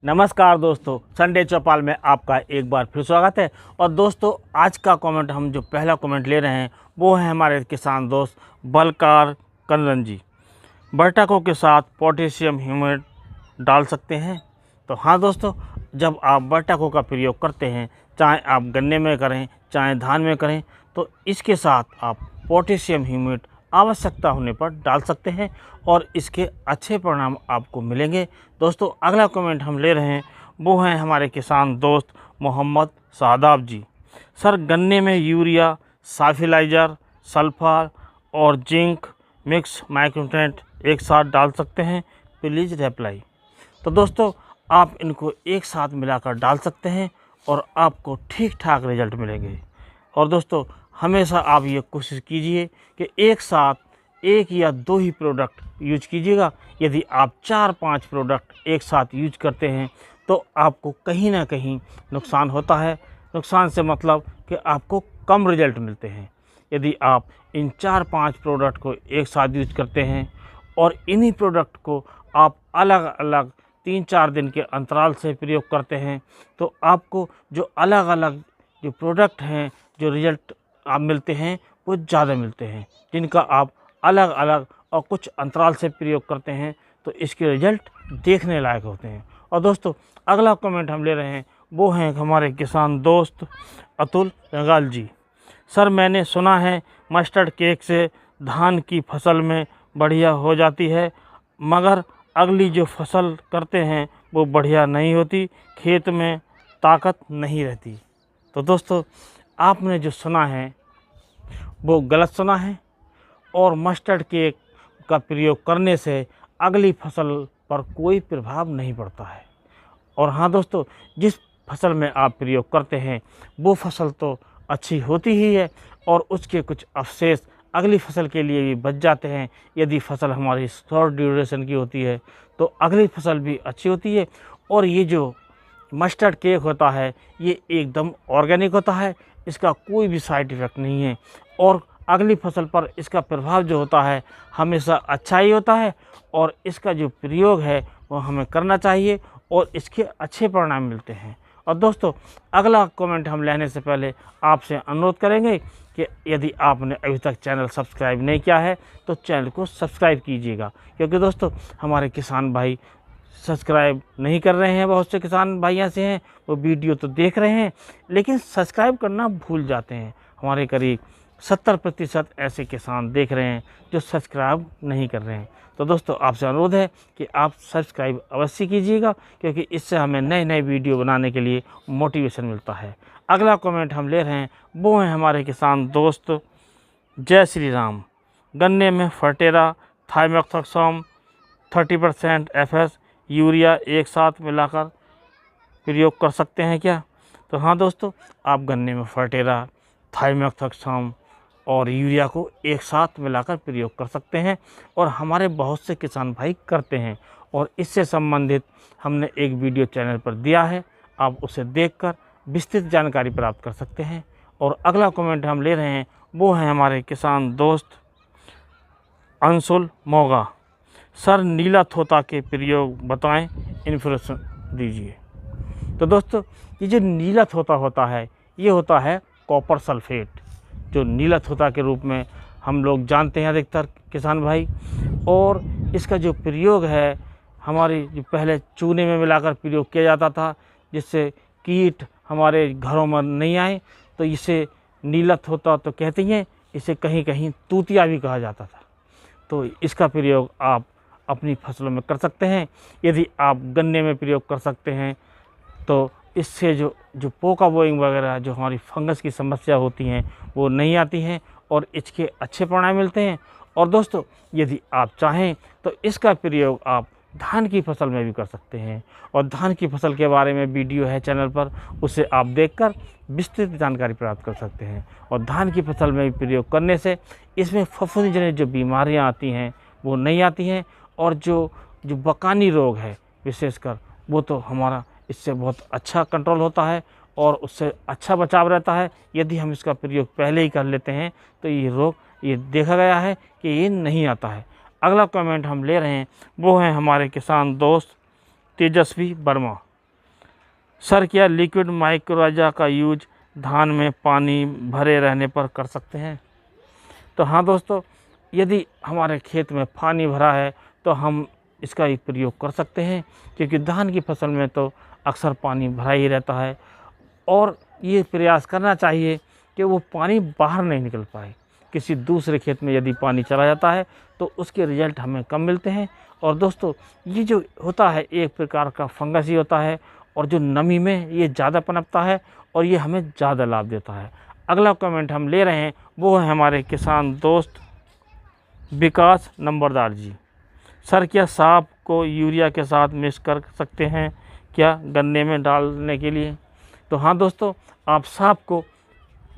नमस्कार दोस्तों, संडे चौपाल में आपका एक बार फिर स्वागत है। और दोस्तों, आज का कमेंट हम जो पहला कमेंट ले रहे हैं वो है हमारे किसान दोस्त बलकार कंदन जी। बरटाको के साथ पोटेशियम ह्यूमेट डाल सकते हैं? तो हाँ दोस्तों, जब आप बरटाको का प्रयोग करते हैं, चाहे आप गन्ने में करें चाहे धान में करें, तो इसके साथ आप पोटेशियम ह्यूमेट आवश्यकता होने पर डाल सकते हैं और इसके अच्छे परिणाम आपको मिलेंगे। दोस्तों, अगला कमेंट हम ले रहे हैं वो हैं हमारे किसान दोस्त मोहम्मद शादाब जी। सर, गन्ने में यूरिया, साफिलाइजर, सल्फर और जिंक मिक्स माइक्रोन्यूट्रिएंट एक साथ डाल सकते हैं? Please reply. तो दोस्तों, आप इनको एक साथ मिलाकर डाल सकते हैं और आपको ठीक ठाक रिजल्ट मिलेंगे। और दोस्तों, हमेशा आप ये कोशिश कीजिए कि एक साथ एक या दो ही प्रोडक्ट यूज कीजिएगा। यदि आप 4-5 प्रोडक्ट एक साथ यूज करते हैं तो आपको कहीं ना कहीं नुकसान होता है। नुकसान से मतलब कि आपको कम रिजल्ट मिलते हैं। यदि आप इन 4-5 प्रोडक्ट को एक साथ यूज करते हैं और इन्हीं प्रोडक्ट को आप अलग अलग 3-4 दिन के अंतराल से प्रयोग करते हैं तो आपको जो अलग अलग जो प्रोडक्ट हैं, जो रिजल्ट आप मिलते हैं वो ज़्यादा मिलते हैं। जिनका आप अलग अलग और कुछ अंतराल से प्रयोग करते हैं तो इसके रिजल्ट देखने लायक होते हैं। और दोस्तों, अगला कमेंट हम ले रहे हैं वो हैं हमारे किसान दोस्त अतुल रंगाल जी। सर, मैंने सुना है मस्टर्ड केक से धान की फसल में बढ़िया हो जाती है, मगर अगली जो फसल करते हैं वो बढ़िया नहीं होती, खेत में ताकत नहीं रहती। तो दोस्तों, आपने जो सुना है वो गलत सुना है और मस्टर्ड केक का प्रयोग करने से अगली फसल पर कोई प्रभाव नहीं पड़ता है। और हाँ दोस्तों, जिस फसल में आप प्रयोग करते हैं वो फसल तो अच्छी होती ही है और उसके कुछ अवशेष अगली फसल के लिए भी बच जाते हैं। यदि फसल हमारी शॉर्ट ड्यूरेशन की होती है तो अगली फसल भी अच्छी होती है। और ये जो मस्टर्ड केक होता है ये एकदम ऑर्गेनिक होता है, इसका कोई भी साइड इफ़ेक्ट नहीं है और अगली फसल पर इसका प्रभाव जो होता है हमेशा अच्छा ही होता है। और इसका जो प्रयोग है वो हमें करना चाहिए और इसके अच्छे परिणाम मिलते हैं। और दोस्तों, अगला कमेंट हम लेने से पहले आपसे अनुरोध करेंगे कि यदि आपने अभी तक चैनल सब्सक्राइब नहीं किया है तो चैनल को सब्सक्राइब कीजिएगा, क्योंकि दोस्तों हमारे किसान भाई सब्सक्राइब नहीं कर रहे हैं। बहुत से किसान भाई ऐसे हैं वो वीडियो तो देख रहे हैं लेकिन सब्सक्राइब करना भूल जाते हैं। हमारे करीब 70% ऐसे किसान देख रहे हैं जो सब्सक्राइब नहीं कर रहे हैं। तो दोस्तों, आपसे अनुरोध है कि आप सब्सक्राइब अवश्य कीजिएगा, क्योंकि इससे हमें नए नए वीडियो बनाने के लिए मोटिवेशन मिलता है। अगला कमेंट हम ले रहे हैं वो हैं हमारे किसान दोस्त जय श्री राम। गन्ने में फर्टेरा, थाइमेथोक्सम 30% FS यूरिया एक साथ मिलाकर प्रयोग कर सकते हैं क्या? तो हाँ दोस्तों, आप गन्ने में फर्टेरा, थाइमेथोक्सम और यूरिया को एक साथ मिलाकर प्रयोग कर सकते हैं और हमारे बहुत से किसान भाई करते हैं और इससे संबंधित हमने एक वीडियो चैनल पर दिया है, आप उसे देखकर विस्तृत जानकारी प्राप्त कर सकते हैं। और अगला कमेंट हम ले रहे हैं वो हैं हमारे किसान दोस्त अंशुल मोगा। सर, नीला थोता के प्रयोग बताएं, इन्फॉर्मेशन दीजिए। तो दोस्तों, ये जो नीला थोता होता है ये होता है कॉपर सल्फेट, जो नीला थोता के रूप में हम लोग जानते हैं अधिकतर किसान भाई। और इसका जो प्रयोग है हमारी जो पहले चूने में मिलाकर प्रयोग किया जाता था जिससे कीट हमारे घरों में नहीं आए, तो इसे नीला थोता तो कहते ही हैं, इसे कहीं कहीं तूतिया भी कहा जाता था। तो इसका प्रयोग आप अपनी फसलों में कर सकते हैं। यदि आप गन्ने में प्रयोग कर सकते हैं तो इससे जो पोका बोइंग वगैरह जो हमारी फंगस की समस्या होती हैं वो नहीं आती हैं और इसके अच्छे परिणाम मिलते हैं। और दोस्तों, यदि आप चाहें तो इसका प्रयोग आप धान की फसल में भी कर सकते हैं और धान की फसल के बारे में वीडियो है चैनल पर, उसे आप देखकर विस्तृत जानकारी प्राप्त कर सकते हैं। और धान की फसल में भी प्रयोग करने से इसमें फफूंदी जनित जो बीमारियां आती हैं वो नहीं आती हैं और जो बकानी रोग है विशेषकर वो तो हमारा इससे बहुत अच्छा कंट्रोल होता है और उससे अच्छा बचाव रहता है। यदि हम इसका प्रयोग पहले ही कर लेते हैं तो ये रोग ये देखा गया है कि ये नहीं आता है। अगला कमेंट हम ले रहे हैं वो हैं हमारे किसान दोस्त तेजस्वी वर्मा। सर क्या लिक्विड माइक्रोराइजा का यूज धान में पानी भरे रहने पर कर सकते हैं? तो हाँ दोस्तों, यदि हमारे खेत में पानी भरा है तो हम इसका ही प्रयोग कर सकते हैं, क्योंकि धान की फसल में तो अक्सर पानी भरा ही रहता है और ये प्रयास करना चाहिए कि वो पानी बाहर नहीं निकल पाए। किसी दूसरे खेत में यदि पानी चला जाता है तो उसके रिजल्ट हमें कम मिलते हैं। और दोस्तों, ये जो होता है एक प्रकार का फंगस ही होता है और जो नमी में ये ज़्यादा पनपता है और ये हमें ज़्यादा लाभ देता है। अगला कमेंट हम ले रहे हैं, वो है हमारे किसान दोस्त विकास नंबरदार जी। सर क्या सांप को यूरिया के साथ मिक्स कर सकते हैं क्या गन्ने में डालने के लिए? तो हाँ दोस्तों, आप सांप को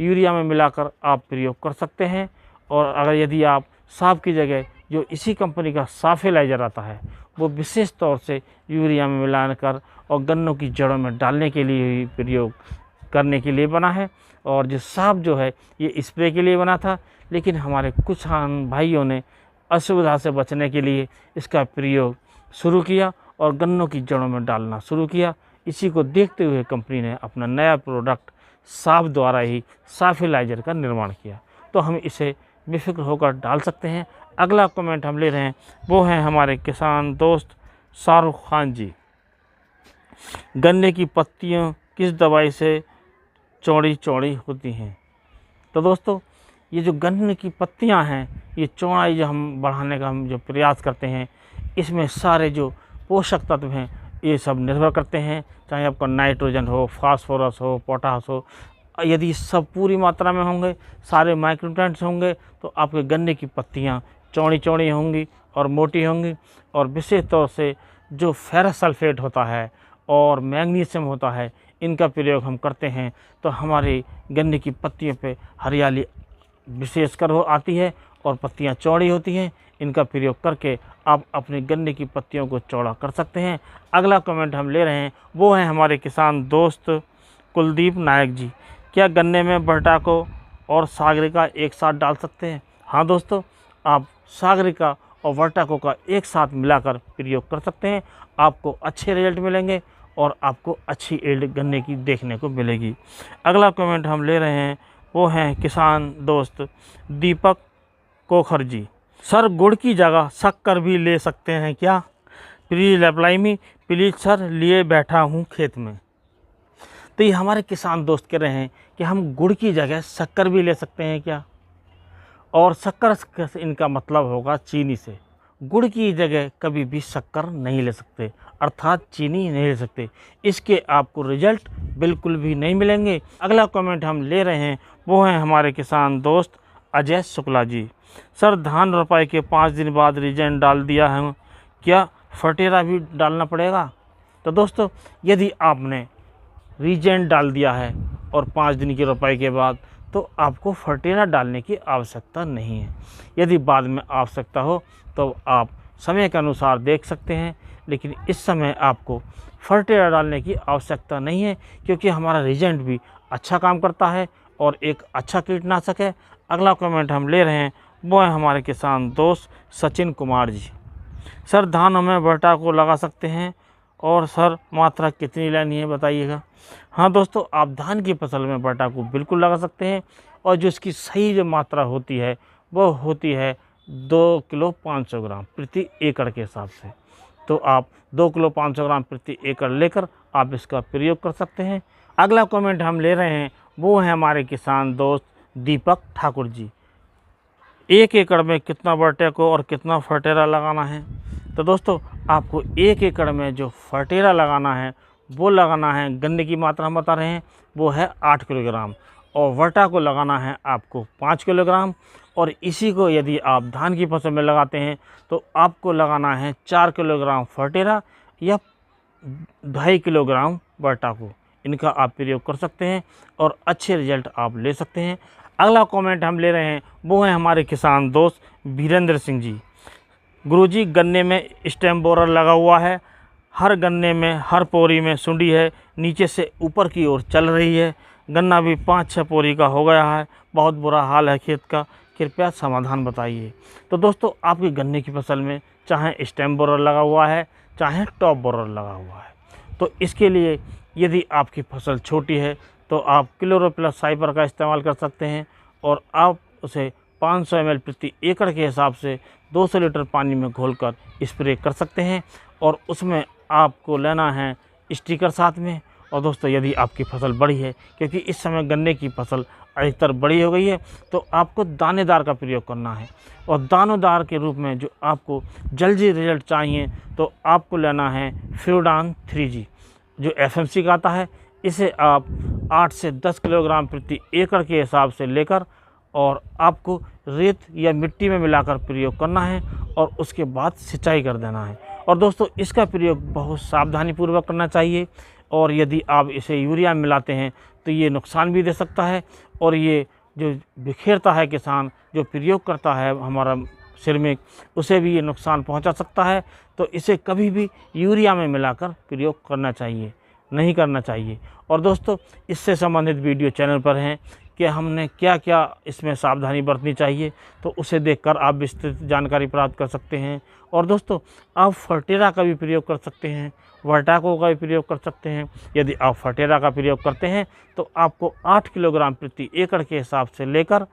यूरिया में मिलाकर आप प्रयोग कर सकते हैं। और अगर यदि आप सांप की जगह जो इसी कंपनी का साफेलाइजर आता है वो विशेष तौर से यूरिया में मिलाकर और गन्नों की जड़ों में डालने के लिए ही प्रयोग करने के लिए बना है। और जो सांप जो है ये स्प्रे के लिए बना था, लेकिन हमारे कुछ किसान भाइयों ने असुविधा से बचने के लिए इसका प्रयोग शुरू किया और गन्नों की जड़ों में डालना शुरू किया। इसी को देखते हुए कंपनी ने अपना नया प्रोडक्ट सांप द्वारा ही साफेलाइजर का निर्माण किया। तो हम इसे बेफिक्र होकर डाल सकते हैं। अगला कमेंट हम ले रहे हैं, वो है हमारे किसान दोस्त शाहरुख खान जी। गन्ने की पत्तियों किस दवाई से चौड़ी चौड़ी होती हैं? तो दोस्तों, ये जो गन्ने की पत्तियां हैं, ये चौड़ाई जो हम बढ़ाने का हम जो प्रयास करते हैं, इसमें सारे जो पोषक तत्व हैं ये सब निर्भर करते हैं। चाहे आपका नाइट्रोजन हो, फास्फोरस हो, पोटास हो, यदि सब पूरी मात्रा में होंगे, सारे माइक्रोन्यूट्रिएंट्स होंगे, तो आपके गन्ने की पत्तियां चौड़ी चौड़ी होंगी और मोटी होंगी। और विशेष तौर से जो फेरस सल्फेट होता है और मैग्नीशियम होता है, इनका प्रयोग हम करते हैं तो हमारे गन्ने की पत्तियों पे हरियाली विशेषकर हो आती है और पत्तियां चौड़ी होती हैं। इनका प्रयोग करके आप अपने गन्ने की पत्तियों को चौड़ा कर सकते हैं। अगला कमेंट हम ले रहे हैं, वो है हमारे किसान दोस्त कुलदीप नायक जी। क्या गन्ने में बर्टाको और सागरिका एक साथ डाल सकते हैं? हाँ दोस्तों, आप सागरिका और वर्टाको का एक साथ मिलाकर प्रयोग कर सकते हैं। आपको अच्छे रिजल्ट मिलेंगे और आपको अच्छी यील्ड गन्ने की देखने को मिलेगी। अगला कमेंट हम ले रहे हैं, वो हैं किसान दोस्त दीपक कोखर जी। सर गुड़ की जगह शक्कर भी ले सकते हैं क्या? Please apply me, please sir, लिए बैठा हूँ खेत में। तो ये हमारे किसान दोस्त कह रहे हैं कि हम गुड़ की जगह शक्कर भी ले सकते हैं क्या? और शक्कर से इनका मतलब होगा चीनी से। गुड़ की जगह कभी भी शक्कर नहीं ले सकते, अर्थात चीनी नहीं ले सकते। इसके आपको रिजल्ट बिल्कुल भी नहीं मिलेंगे। अगला कमेंट हम ले रहे हैं, वो हैं हमारे किसान दोस्त अजय शुक्ला जी। सर धान रोपाई के 5 दिन बाद रीजेंट डाल दिया है, क्या फर्टेरा भी डालना पड़ेगा? तो दोस्तों, यदि आपने रीजेंट डाल दिया है और 5 दिन की रोपाई के बाद, तो आपको फर्टेरा डालने की आवश्यकता नहीं है। यदि बाद में आवश्यकता हो तो आप समय के अनुसार देख सकते हैं, लेकिन इस समय आपको फर्टेरा डालने की आवश्यकता नहीं है, क्योंकि हमारा रीजेंट भी अच्छा काम करता है और एक अच्छा कीटनाशक है। अगला कमेंट हम ले रहे हैं, वो है हमारे किसान दोस्त सचिन कुमार जी। सर धानों में बर्टाको लगा सकते हैं और सर मात्रा कितनी लेनी है बताइएगा? हाँ दोस्तों, आप धान की फसल में बर्टाको बिल्कुल लगा सकते हैं और जो इसकी सही जो मात्रा होती है वो होती है 2 किलो 500 ग्राम प्रति एकड़ के हिसाब से। तो आप 2 किलो 500 ग्राम प्रति एकड़ लेकर आप इसका प्रयोग कर सकते हैं। अगला कमेंट हम ले रहे हैं, वो है हमारे किसान दोस्त दीपक ठाकुर जी। 1 एकड़ में कितना बर्टाको और कितना फर्टेरा लगाना है? तो दोस्तों, आपको 1 एकड़ में जो फर्टेरा लगाना है वो लगाना है, गन्ने की मात्रा हम बता रहे हैं, वो है 8 किलोग्राम और वर्टाको लगाना है आपको 5 किलोग्राम। और इसी को यदि आप धान की फसल में लगाते हैं तो आपको लगाना है 4 किलोग्राम फर्टेरा या 2.5 किलोग्राम वर्टाको। इनका आप प्रयोग कर सकते हैं और अच्छे रिजल्ट आप ले सकते हैं। अगला कमेंट हम ले रहे हैं, वो है हमारे किसान दोस्त वीरेंद्र सिंह जी। गुरुजी गन्ने में स्टेम बोरर लगा हुआ है, हर गन्ने में हर पोरी में सुंडी है, नीचे से ऊपर की ओर चल रही है, गन्ना भी 5-6 पोरी का हो गया है, बहुत बुरा हाल है खेत का, कृपया समाधान बताइए। तो दोस्तों, आपकी गन्ने की फसल में चाहे स्टेम बोरर लगा हुआ है चाहे टॉप बोरर लगा हुआ है, तो इसके लिए यदि आपकी फसल छोटी है तो आप क्लोरोप्लस साइपर का इस्तेमाल कर सकते हैं और आप उसे 500 ml प्रति एकड़ के हिसाब से 200 लीटर पानी में घोलकर स्प्रे कर सकते हैं। और उसमें आपको लेना है स्टिकर साथ में। और दोस्तों, यदि आपकी फसल बड़ी है, क्योंकि इस समय गन्ने की फसल अधिकतर बड़ी हो गई है, तो आपको दानेदार का प्रयोग करना है। और दानेदार के रूप में जो आपको जल्दी रिजल्ट चाहिए तो आपको लेना है फ्यूडान 3G जो FMC का आता है। इसे आप 8 से 10 किलोग्राम प्रति एकड़ के हिसाब से लेकर और आपको रेत या मिट्टी में मिलाकर प्रयोग करना है और उसके बाद सिंचाई कर देना है। और दोस्तों, इसका प्रयोग बहुत सावधानीपूर्वक करना चाहिए। और यदि आप इसे यूरिया में मिलाते हैं तो ये नुकसान भी दे सकता है और ये जो बिखेरता है किसान, जो प्रयोग करता है हमारा श्रमिक, उसे भी ये नुकसान पहुंचा सकता है। तो इसे कभी भी यूरिया में मिलाकर प्रयोग करना चाहिए, नहीं करना चाहिए। और दोस्तों, इससे संबंधित वीडियो चैनल पर हैं कि हमने क्या क्या इसमें सावधानी बरतनी चाहिए, तो उसे देखकर आप विस्तृत जानकारी प्राप्त कर सकते हैं। और दोस्तों, आप फर्टेरा का भी प्रयोग कर सकते हैं, वर्टाको का भी प्रयोग कर सकते हैं। यदि आप फर्टेरा का प्रयोग करते हैं तो आपको 8 किलोग्राम प्रति एकड़ के हिसाब से लेकर,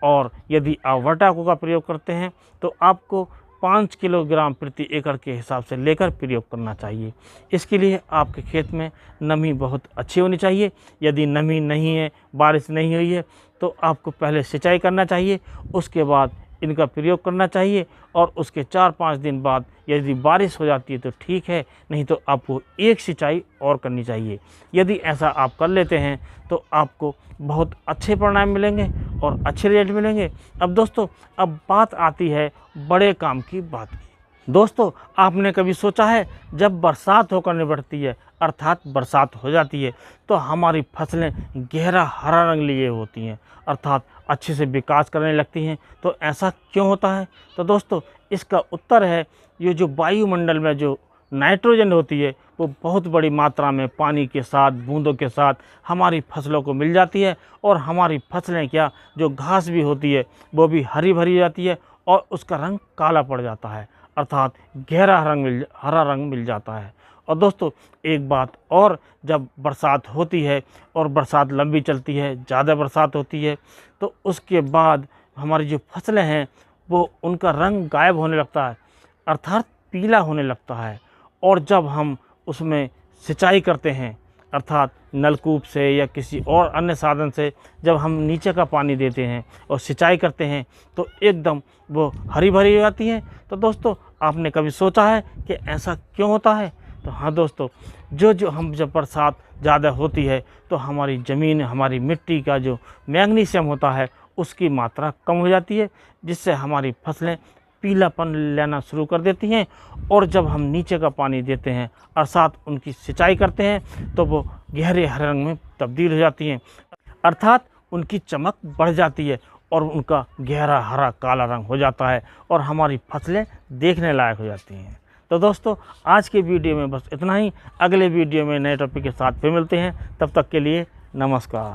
और यदि आप वर्टाको का प्रयोग करते हैं तो आपको 5 किलोग्राम प्रति एकड़ के हिसाब से लेकर प्रयोग करना चाहिए। इसके लिए आपके खेत में नमी बहुत अच्छी होनी चाहिए। यदि नमी नहीं है, बारिश नहीं हुई है, तो आपको पहले सिंचाई करना चाहिए, उसके बाद इनका प्रयोग करना चाहिए। और उसके 4-5 दिन बाद यदि बारिश हो जाती है तो ठीक है, नहीं तो आपको एक सिंचाई और करनी चाहिए। यदि ऐसा आप कर लेते हैं तो आपको बहुत अच्छे परिणाम मिलेंगे और अच्छे रिजल्ट मिलेंगे। अब दोस्तों, अब बात आती है बड़े काम की बात की। दोस्तों, आपने कभी सोचा है जब बरसात होकर निपटती है, अर्थात बरसात हो जाती है, तो हमारी फसलें गहरा हरा रंग लिए होती हैं, अर्थात अच्छे से विकास करने लगती हैं। तो ऐसा क्यों होता है? तो दोस्तों, इसका उत्तर है ये जो वायुमंडल में जो नाइट्रोजन होती है वो बहुत बड़ी मात्रा में पानी के साथ, बूंदों के साथ हमारी फसलों को मिल जाती है। और हमारी फसलें क्या, जो घास भी होती है वो भी हरी भरी जाती है और उसका रंग काला पड़ जाता है, अर्थात गहरा हरा रंग मिल जाता है। और दोस्तों, एक बात और, जब बरसात होती है और बरसात लंबी चलती है, ज़्यादा बरसात होती है, तो उसके बाद हमारी जो फसलें हैं वो उनका रंग गायब होने लगता है, अर्थात पीला होने लगता है। और जब हम उसमें सिंचाई करते हैं, अर्थात नलकूप से या किसी और अन्य साधन से जब हम नीचे का पानी देते हैं और सिंचाई करते हैं, तो एकदम वो हरी भरी हो जाती हैं। तो दोस्तों, आपने कभी सोचा है कि ऐसा क्यों होता है? तो हाँ दोस्तों, जब बरसात ज़्यादा होती है तो हमारी ज़मीन, हमारी मिट्टी का जो मैग्नीशियम होता है उसकी मात्रा कम हो जाती है, जिससे हमारी फसलें पीलापन लेना शुरू कर देती हैं। और जब हम नीचे का पानी देते हैं, अर्थात उनकी सिंचाई करते हैं, तो वो गहरे हरे रंग में तब्दील हो जाती हैं, अर्थात उनकी चमक बढ़ जाती है और उनका गहरा हरा काला रंग हो जाता है और हमारी फसलें देखने लायक हो जाती हैं। तो दोस्तों, आज के वीडियो में बस इतना ही। अगले वीडियो में नए टॉपिक के साथ फिर मिलते हैं। तब तक के लिए नमस्कार।